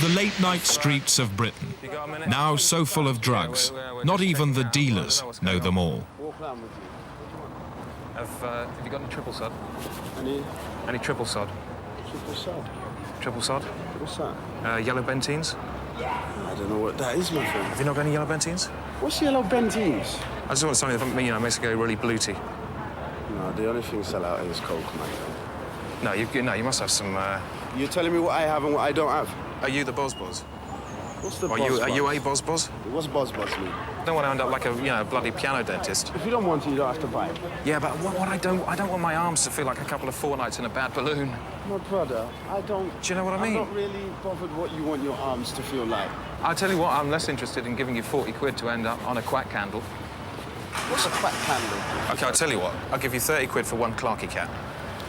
The late-night streets of Britain, now so full of drugs, not even the dealers know them all. Have you got any triple sod? Any triple sod? triple sod? Triple sod? What's that? Yellow Benteens? I don't know what that is, my friend. Have you not got any yellow Benteens? What's yellow Benteens? I just want something that, you know, makes it go really bluty. No, the only thing sell out is Coke, man. No, you must have some... You're telling me what I have and what I don't have? Are you the Boz Boz? What's the Are you a Boz Boz? What's Boz Boz mean? I don't want to end up like a, you know, bloody piano dentist. If you don't want it, you don't have to buy it. Yeah, but what I don't want my arms to feel like a couple of fortnights in a bad balloon. My brother, I don't... Do you know what I mean? I'm not really bothered what you want your arms to feel like. I'll tell you what, I'm less interested in giving you 40 quid to end up on a quack candle. What's a quack candle? OK, I'll tell you what. I'll give you 30 quid for one Clarky cat.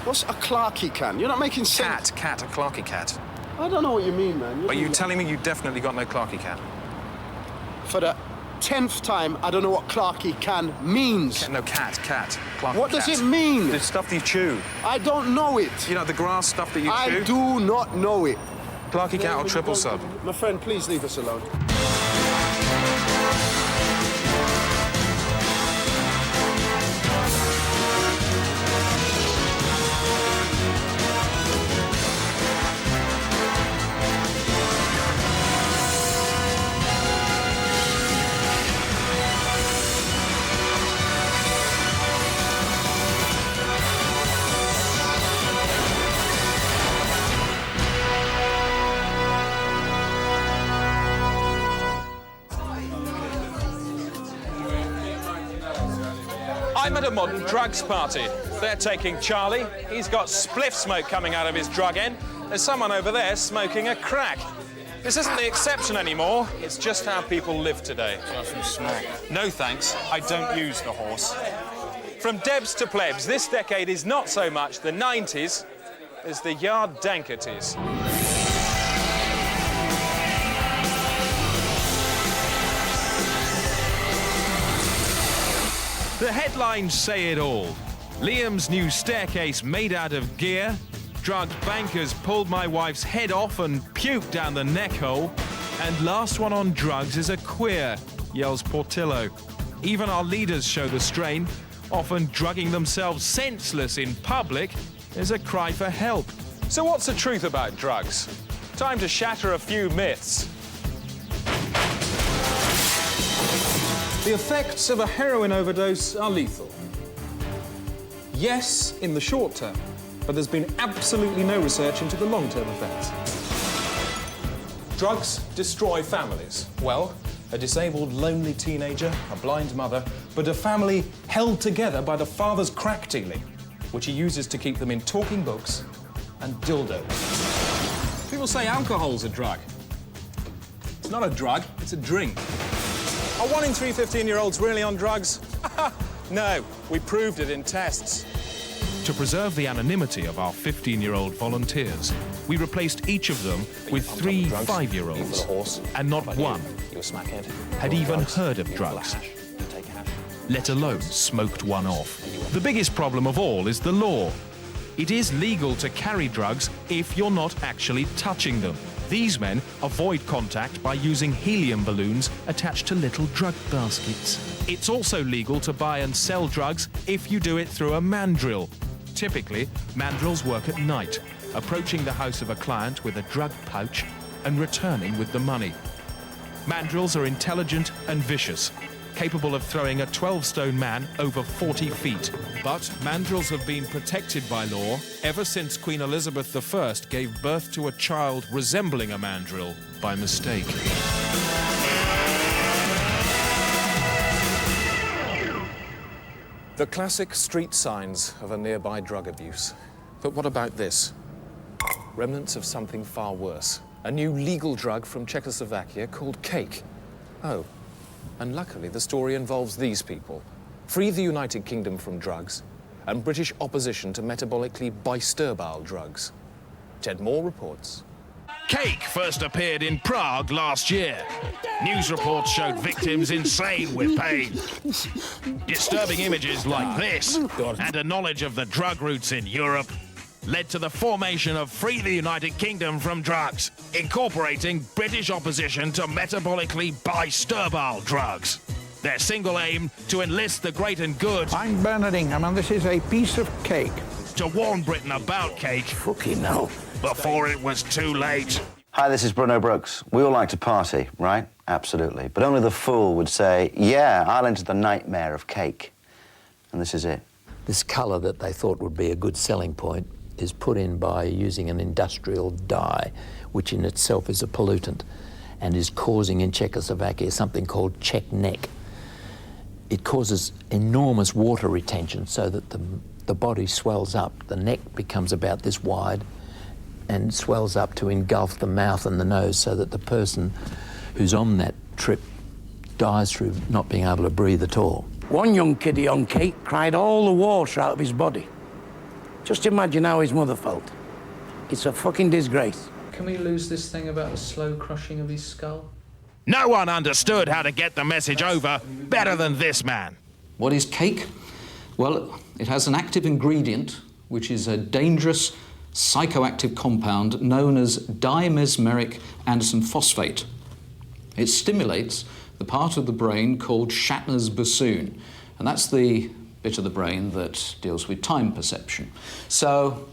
What's a Clarky can? You're not making sense. Cat, a Clarky cat. I don't know what you mean, man. Are you telling me you definitely got no Clarky cat? For the 10th time, I don't know what Clarky can means. No, cat. Clarky What cat. does it mean? The stuff that you chew. I don't know it. You know, the grass stuff that you chew? I do not know it. Clarky cat or triple sod? My friend, please leave us alone. I'm at a modern drugs party. They're taking Charlie. He's got spliff smoke coming out of his drug end. There's someone over there smoking a crack. This isn't the exception anymore. It's just how people live today. No thanks. I don't use the horse. From Debs to plebs, this decade is not so much the 90s as the yard dankerties. The headlines say it all. Liam's new staircase made out of gear. Drug bankers pulled my wife's head off and puked down the neck hole. And last one on drugs is a queer, yells Portillo. Even our leaders show the strain. Often drugging themselves senseless in public is a cry for help. So what's the truth about drugs? Time to shatter a few myths. The effects of a heroin overdose are lethal. Yes, in the short term, but there's been absolutely no research into the long-term effects. Drugs destroy families. Well, a disabled, lonely teenager, a blind mother, but a family held together by the father's crack dealing, which he uses to keep them in talking books and dildos. People say alcohol's a drug. It's not a drug, it's a drink. Are 1 in 3 15-year-olds really on drugs? No, we proved it in tests. To preserve the anonymity of our 15-year-old volunteers, we replaced each of them with 3 5-year-olds, and not one had even heard of drugs, let alone smoked one off. The biggest problem of all is the law. It is legal to carry drugs if you're not actually touching them. These men avoid contact by using helium balloons attached to little drug baskets. It's also legal to buy and sell drugs if you do it through a mandrill. Typically, mandrills work at night, approaching the house of a client with a drug pouch and returning with the money. Mandrills are intelligent and vicious, capable of throwing a 12-stone man over 40 feet. But mandrills have been protected by law ever since Queen Elizabeth I gave birth to a child resembling a mandrill by mistake. The classic street signs of a nearby drug abuse. But what about this? Remnants of something far worse. A new legal drug from Czechoslovakia called cake. Oh, and luckily the story involves these people. Free the United Kingdom from drugs and British opposition to metabolically bisturbile drugs. Ted Moore reports. Cake first appeared in Prague last year. News reports showed victims insane with pain. Disturbing images like this and a knowledge of the drug routes in Europe led to the formation of Free the United Kingdom from Drugs, incorporating British opposition to metabolically bisturbile drugs. Their single aim, to enlist the great and good. I'm Bernard Ingham, and this is a piece of cake. To warn Britain about cake. Fucking hell. Before it was too late. Hi, this is Bruno Brooks. We all like to party, right? Absolutely. But only the fool would say, yeah, I'll enter the nightmare of cake. And this is it. This colour that they thought would be a good selling point is put in by using an industrial dye, which in itself is a pollutant, and is causing in Czechoslovakia something called Czech neck. It causes enormous water retention so that the body swells up. The neck becomes about this wide and swells up to engulf the mouth and the nose, so that the person who's on that trip dies through not being able to breathe at all. One young kiddie on cake cried all the water out of his body. Just imagine how his mother felt. It's a fucking disgrace. Can we lose this thing about the slow crushing of his skull? No one understood how to get the message over better than this man. What is cake? Well, it has an active ingredient, which is a dangerous psychoactive compound known as dimesmeric Anderson phosphate. It stimulates the part of the brain called Shatner's bassoon, and that's the bit of the brain that deals with time perception. So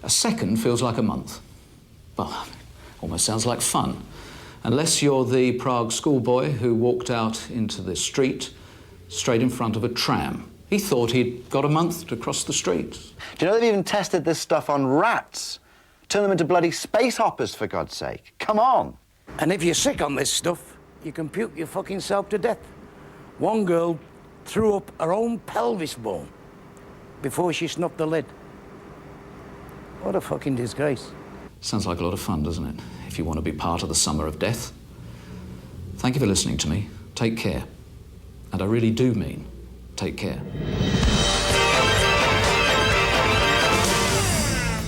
a second feels like a month. Well, almost sounds like fun. Unless you're the Prague schoolboy who walked out into the street straight in front of a tram. He thought he'd got a month to cross the street. Do you know they've even tested this stuff on rats? Turn them into bloody space hoppers, for God's sake. Come on. And if you're sick on this stuff, you can puke your fucking self to death. One girl threw up her own pelvis bone before she snuffed the lid. What a fucking disgrace. Sounds like a lot of fun, doesn't it? If you want to be part of the summer of death. Thank you for listening to me. Take care. And I really do mean take care.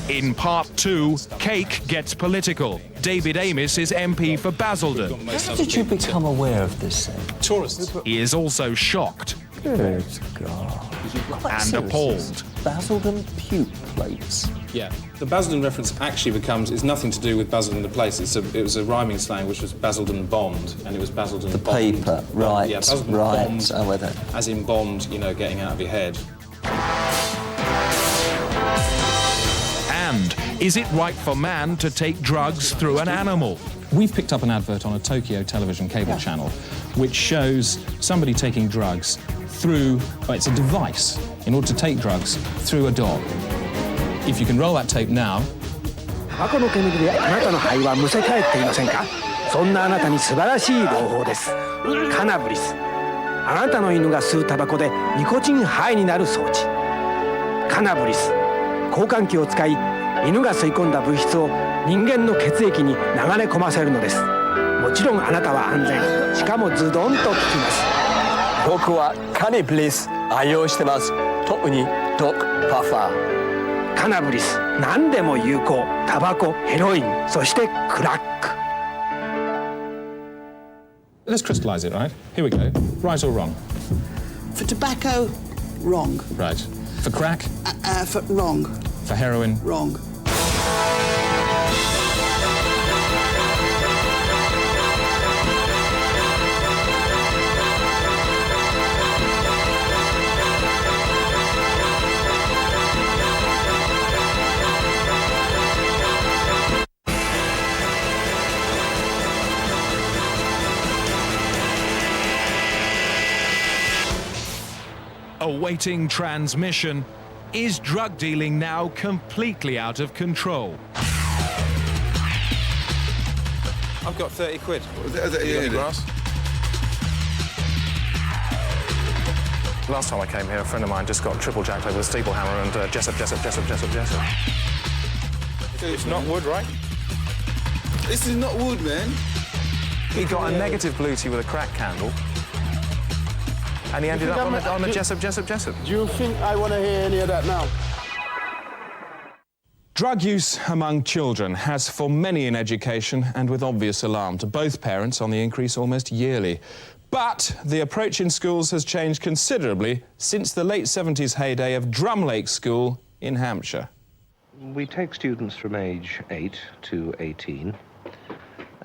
In part 2, cake gets political. David Amis is MP for Basildon. How did you become aware of this thing? Tourists. He is also shocked Good God. and appalled. Basildon puke plates. Yeah, the Basildon reference actually is nothing to do with Basildon the place. It was a rhyming slang which was Basildon Bond, and it was Basildon The Bond. paper, right, Yeah, Basildon right. Bond, Oh, with it. as in Bond, you know, getting out of your head. And is it right for man to take drugs through an animal? We've picked up an advert on a Tokyo television cable channel which shows somebody taking drugs through, it's a device in order to take drugs through a dog. If you can roll that tape now. 過去の煙であなたの肺はむせ返っていませんか？そんなあなたに素晴らしい朗報です。カナブリス。あなたの犬が吸うタバコでニコチンハイになる装置。カナブリス。交換器を使い、犬が吸い込んだ物質を人間の血液に流れ込ませるのです。もちろんあなたは安全。しかもズドンと効きます。僕はカナブリス愛用してます。特にドッグパファー。カナブリス、何でも有効。タバコ、ヘロイン、そしてクラック。 Let's crystallise it, right? Here we go. Right or wrong? For tobacco, wrong. Right. For crack? For wrong. For heroin? Wrong. Awaiting transmission. Is drug dealing now completely out of control? I've got 30 quid. Last time I came here, a friend of mine just got triple jacked over the steeple hammer and Jessup. It's not wood, right? This is not wood, man. He got a negative blue tea with a crack candle. And he ended up on the Jessup. Do you think I want to hear any of that now? Drug use among children has for many in education, and with obvious alarm to both parents, on the increase almost yearly. But the approach in schools has changed considerably since the late 70s heyday of Drum Lake School in Hampshire. We take students from age 8 to 18,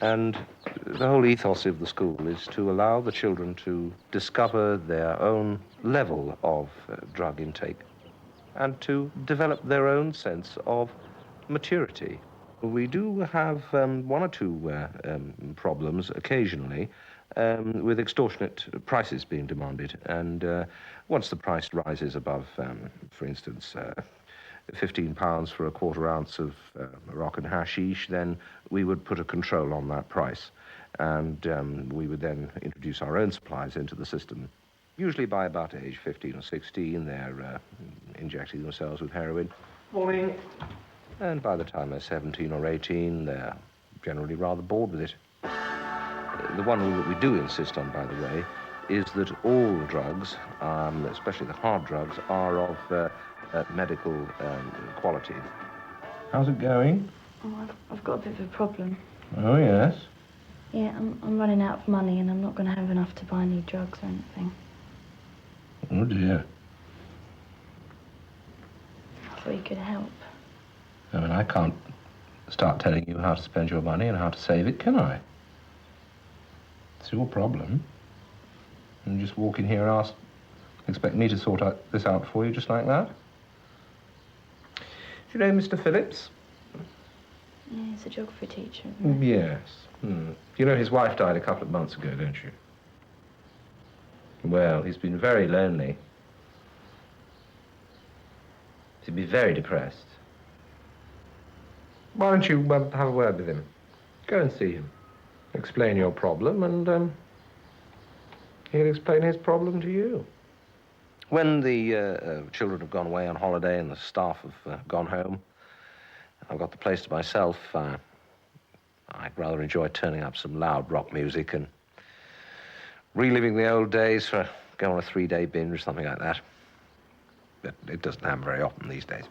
and the whole ethos of the school is to allow the children to discover their own level of drug intake and to develop their own sense of maturity. We do have one or two problems occasionally with extortionate prices being demanded, and once the price rises above, for instance, £15 for a quarter ounce of Moroccan hashish, then we would put a control on that price, and we would then introduce our own supplies into the system. Usually by about age 15 or 16, they're injecting themselves with heroin. Morning. And by the time they're 17 or 18, they're generally rather bored with it. The one rule that we do insist on, by the way, is that all drugs, especially the hard drugs, are of medical quality. How's it going? Oh, I've got a bit of a problem. Oh, yes? Yeah, I'm running out of money and I'm not going to have enough to buy any drugs or anything. Oh, dear. I thought you could help. I mean, I can't start telling you how to spend your money and how to save it, can I? It's your problem. And just walk in here and expect me to sort this out for you just like that? Do you know Mr. Phillips? Yeah, he's a geography teacher, isn't he? Yes. You know his wife died a couple of months ago, don't you? Well, he's been very lonely. He'd be very depressed. Why don't you have a word with him? Go and see him. Explain your problem, and he'll explain his problem to you. When the children have gone away on holiday and the staff have gone home, I've got the place to myself. I'd rather enjoy turning up some loud rock music and reliving the old days go on a 3-day binge or something like that. But it doesn't happen very often these days.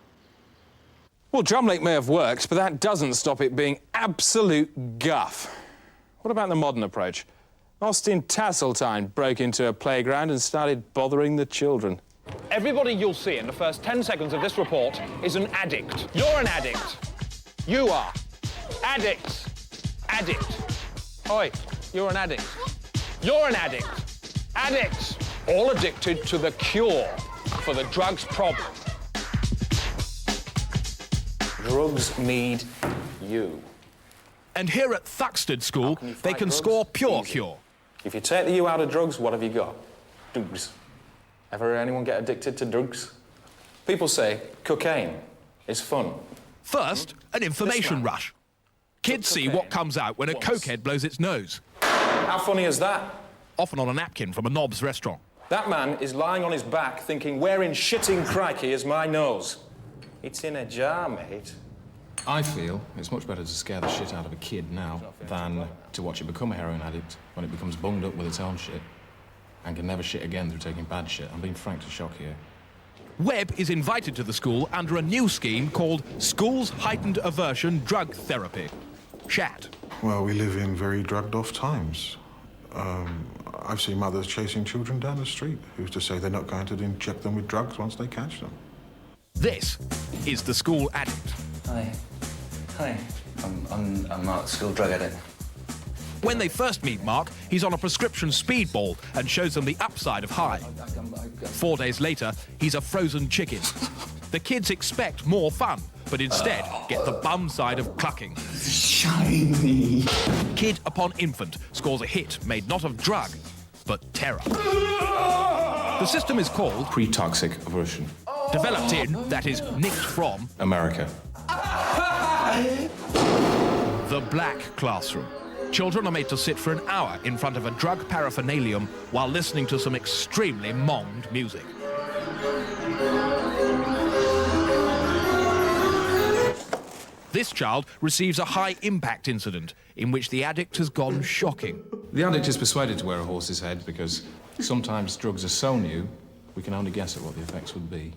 Well, Drumlake may have worked, but that doesn't stop it being absolute guff. What about the modern approach? Austin Tasseltine broke into a playground and started bothering the children. Everybody you'll see in the first 10 seconds of this report is an addict. You're an addict. You are. Addicts. Addict. Oi, you're an addict. You're an addict. Addicts. All addicted to the cure for the drugs problem. Drugs need you. And here at Thaxted School, they can score pure cure. If you take the U out of drugs, what have you got? Drugs. Ever heard anyone get addicted to drugs? People say cocaine is fun. First, an information rush. Kids see what comes out when a cokehead blows its nose. How funny is that? Often on a napkin from a knob's restaurant. That man is lying on his back thinking, where in shitting crikey is my nose? It's in a jar, mate. I feel it's much better to scare the shit out of a kid now than to watch it become a heroin addict when it becomes bunged up with its own shit and can never shit again through taking bad shit. I'm being frank to shock here. Webb is invited to the school under a new scheme called School's Heightened Aversion Drug Therapy. SHAT. Well, we live in very drugged-off times. I've seen mothers chasing children down the street who's to say they're not going to inject them with drugs once they catch them. This is the school addict. Hi. Hi. I'm Mark, school drug addict. When they first meet Mark, he's on a prescription speedball and shows them the upside of high. 4 days later, he's a frozen chicken. The kids expect more fun, but instead get the bum side of clucking. Shiny. Kid upon infant scores a hit made not of drug, but terror. The system is called pre-toxic aversion. Developed in, that is, nicked from, America. The black classroom. Children are made to sit for an hour in front of a drug paraphernalium while listening to some extremely monged music. This child receives a high-impact incident in which the addict has gone shocking. The addict is persuaded to wear a horse's head because sometimes drugs are so new, we can only guess at what the effects would be.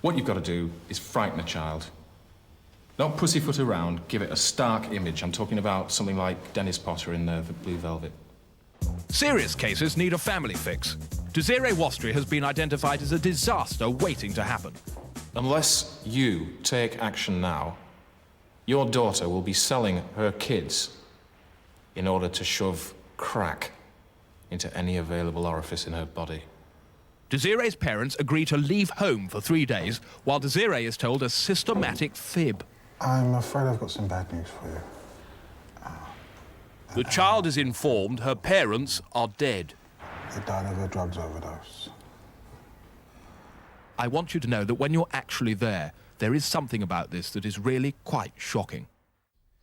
What you've got to do is frighten a child. Don't pussyfoot around, give it a stark image. I'm talking about something like Dennis Potter in The Blue Velvet. Serious cases need a family fix. Desiree Wastry has been identified as a disaster waiting to happen. Unless you take action now, your daughter will be selling her kids in order to shove crack into any available orifice in her body. Desiree's parents agree to leave home for 3 days, while Desiree is told a systematic fib. I'm afraid I've got some bad news for you. The child is informed her parents are dead. They died of a drugs overdose. I want you to know that when you're actually there is something about this that is really quite shocking.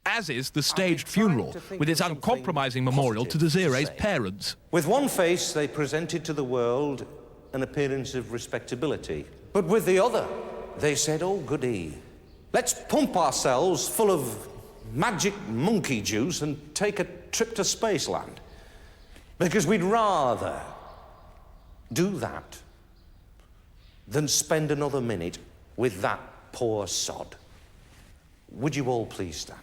As is the staged funeral, with its uncompromising memorial to Desiree's parents. With one face, they presented to the world an appearance of respectability. But with the other, they said, oh, goody. Let's pump ourselves full of magic monkey juice and take a trip to Spaceland. Because we'd rather do that than spend another minute with that poor sod. Would you all please stand?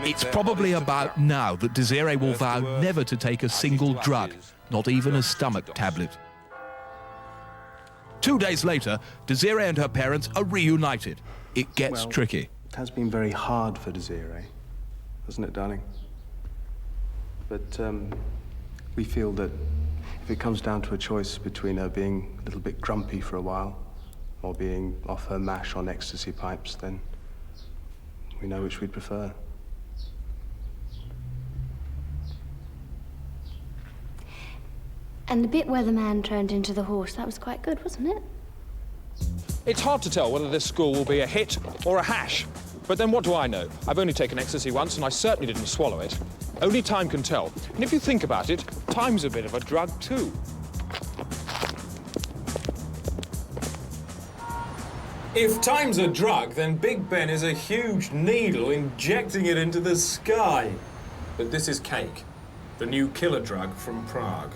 It's probably about now that Desiree will vow never to take a single drug, not even a stomach tablet. 2 days later, Desiree and her parents are reunited. It gets tricky. It has been very hard for Desiree, hasn't it, darling? But we feel that if it comes down to a choice between her being a little bit grumpy for a while or being off her mash on ecstasy pipes, then we know which we'd prefer. And the bit where the man turned into the horse, that was quite good, wasn't it? It's hard to tell whether this school will be a hit or a hash. But then what do I know? I've only taken ecstasy once, and I certainly didn't swallow it. Only time can tell. And if you think about it, time's a bit of a drug, too. If time's a drug, then Big Ben is a huge needle injecting it into the sky. But this is cake, the new killer drug from Prague.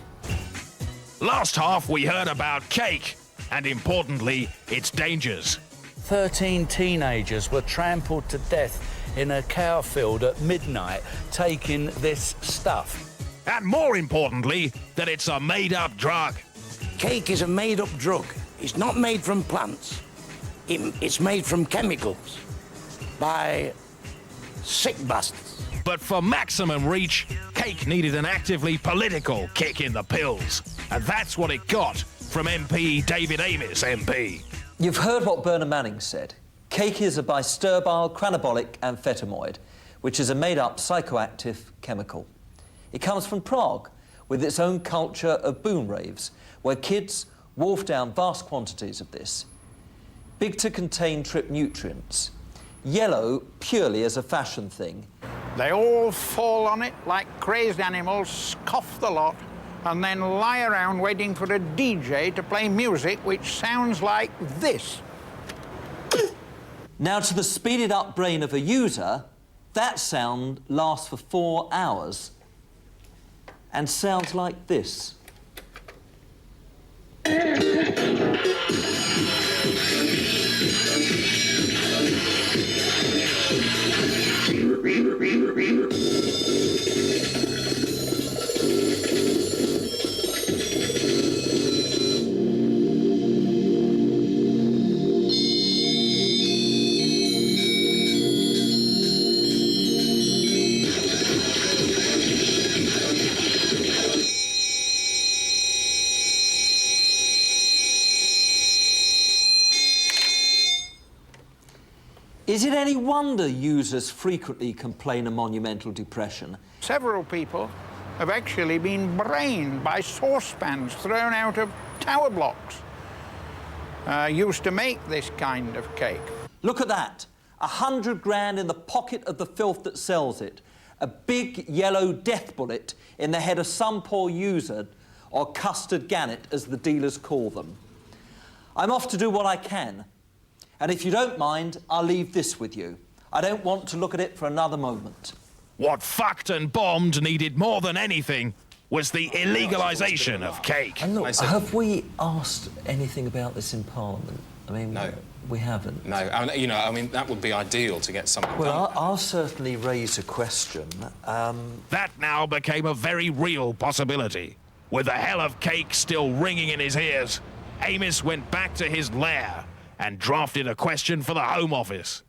Last half, we heard about cake, and importantly, its dangers. 13 teenagers were trampled to death in a cow field at midnight taking this stuff. And more importantly, that it's a made-up drug. Cake is a made-up drug. It's not made from plants. It's made from chemicals by sick bastards. But for maximum reach, cake needed an actively political kick in the pills. And that's what it got from MP David Amis, MP. You've heard what Bernard Manning said. Cake is a bisterbile cranabolic amphetamide, which is a made-up psychoactive chemical. It comes from Prague, with its own culture of boom raves, where kids wolf down vast quantities of this. Big to contain trip nutrients. Yellow purely as a fashion thing. They all fall on it like crazed animals, scoff the lot, and then lie around waiting for a DJ to play music which sounds like this. Now, to the speeded up brain of a user, that sound lasts for 4 hours and sounds like this. Is it any wonder users frequently complain of monumental depression? Several people have actually been brained by saucepans thrown out of tower blocks used to make this kind of cake. Look at that. 100 grand in the pocket of the filth that sells it. A big yellow death bullet in the head of some poor user, or custard gannet, as the dealers call them. I'm off to do what I can. And if you don't mind, I'll leave this with you. I don't want to look at it for another moment. What fucked and bombed needed more than anything was the illegalisation of cake. And look, have we asked anything about this in Parliament? I mean, no. We haven't. No, I mean, that would be ideal to get something done. Well, I'll certainly raise a question. That now became a very real possibility. With the hell of cake still ringing in his ears, Amos went back to his lair and drafted a question for the Home Office.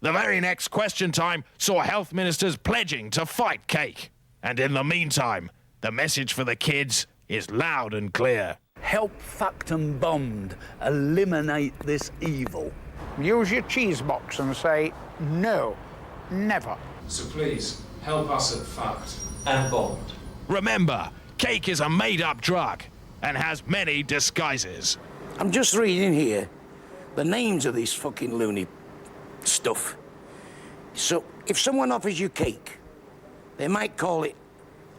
The very next question time saw health ministers pledging to fight cake. And in the meantime, the message for the kids is loud and clear. Help fucked and bombed. Eliminate this evil. Use your cheese box and say, no, never. So please, help us at fucked. And bombed. Remember, cake is a made-up drug and has many disguises. I'm just reading here the names of this fucking loony stuff. So, if someone offers you cake, they might call it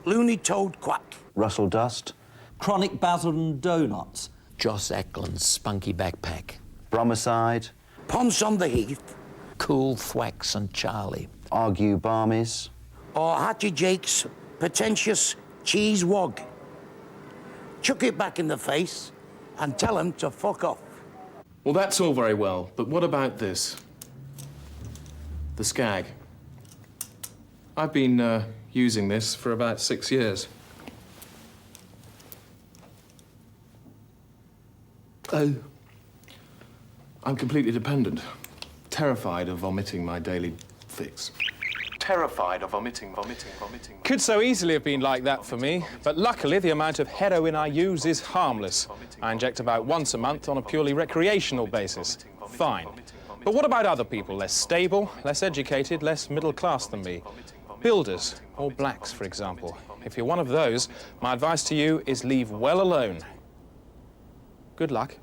Looney Toad Quack. Russell Dust. Chronic Basildon Donuts. Joss Ackland's Spunky Backpack. Bromicide. Ponce on the Heath. Cool Thwacks and Charlie. Argue Barmies. Or Hattie Jake's Pretentious Cheese Wog. Chuck it back in the face and tell him to fuck off. Well, that's all very well, but what about this? The Skag. I've been using this for about 6 years. Oh. I'm completely dependent. Terrified of vomiting my daily fix. Terrified of vomiting. Could so easily have been like that for me, but luckily the amount of heroin I use is harmless. I inject about once a month on a purely recreational basis. Fine. But what about other people, less stable, less educated, less middle class than me? Builders, or blacks, for example. If you're one of those, my advice to you is leave well alone. Good luck.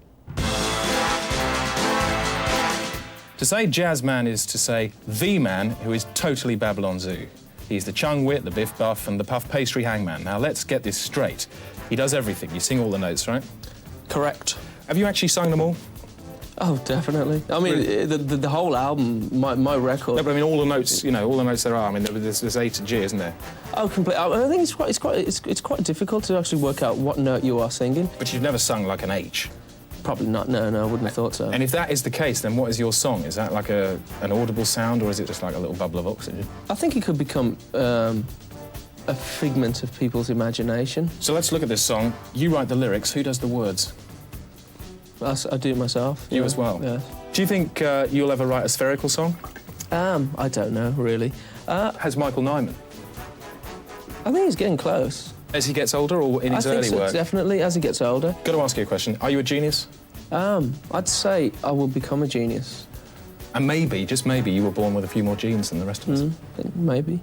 To say jazz man is to say the man who is totally Babylon Zoo. He's the chung wit, the biff buff, and the puff pastry hangman. Now, let's get this straight. He does everything. You sing all the notes, right? Correct. Have you actually sung them all? Oh, definitely. I mean, Really? the whole album, my record. No, but I mean, all the notes, you know, all the notes there are. I mean, there's A to G, isn't there? Oh, completely. I think it's quite difficult to actually work out what note you are singing. But you've never sung like an H? Probably not. No, I wouldn't have thought so. And if that is the case, then what is your song? Is that like an audible sound, or is it just like a little bubble of oxygen? I think it could become a figment of people's imagination. So let's look at this song. You write the lyrics. Who does the words? I do it myself. You as well? Yeah. Do you think you'll ever write a spherical song? I don't know, really. Has Michael Nyman? I think he's getting close. As he gets older, or in his early I think so, work? Definitely, as he gets older. Got to ask you a question. Are you a genius? I'd say I will become a genius. And maybe, just maybe, you were born with a few more genes than the rest of us. Maybe.